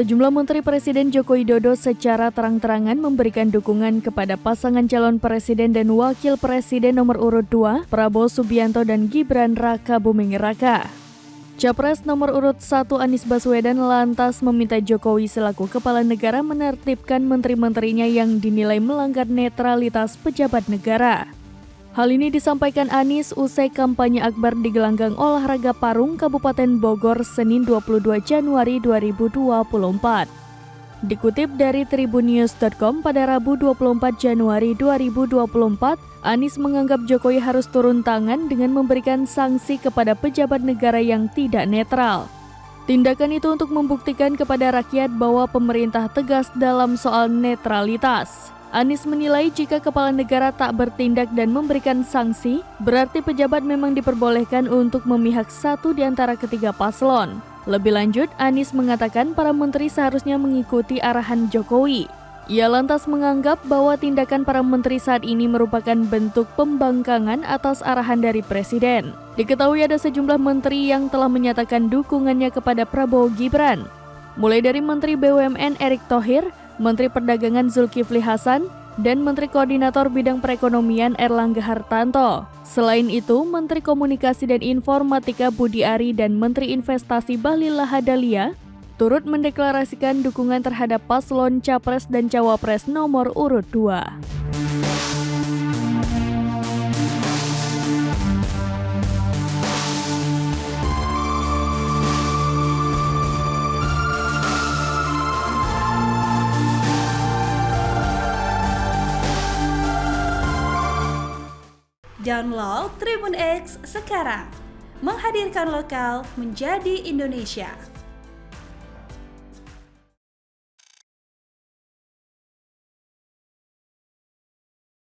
Sejumlah Menteri Presiden Joko Widodo secara terang-terangan memberikan dukungan kepada pasangan calon presiden dan wakil presiden nomor urut 2, Prabowo Subianto dan Gibran Raka Buming Raka. Capres nomor urut 1 Anies Baswedan lantas meminta Jokowi selaku kepala negara menertibkan menteri-menterinya yang dinilai melanggar netralitas pejabat negara. Hal ini disampaikan Anies usai kampanye akbar di gelanggang olahraga Parung, Kabupaten Bogor, Senin 22 Januari 2024. Dikutip dari tribunnews.com pada Rabu 24 Januari 2024, Anies menganggap Jokowi harus turun tangan dengan memberikan sanksi kepada pejabat negara yang tidak netral. Tindakan itu untuk membuktikan kepada rakyat bahwa pemerintah tegas dalam soal netralitas. Anies menilai jika kepala negara tak bertindak dan memberikan sanksi, berarti pejabat memang diperbolehkan untuk memihak satu di antara ketiga paslon. Lebih lanjut, Anies mengatakan para menteri seharusnya mengikuti arahan Jokowi. Ia lantas menganggap bahwa tindakan para menteri saat ini merupakan bentuk pembangkangan atas arahan dari Presiden. Diketahui ada sejumlah menteri yang telah menyatakan dukungannya kepada Prabowo Gibran. Mulai dari Menteri BUMN Erick Thohir, Menteri Perdagangan Zulkifli Hasan, dan Menteri Koordinator Bidang Perekonomian Erlangga Hartanto. Selain itu, Menteri Komunikasi dan Informatika Budi Ari dan Menteri Investasi Bahlil Lahadalia turut mendeklarasikan dukungan terhadap paslon Capres dan Cawapres nomor urut 2. Download Tribun X sekarang, menghadirkan lokal menjadi Indonesia.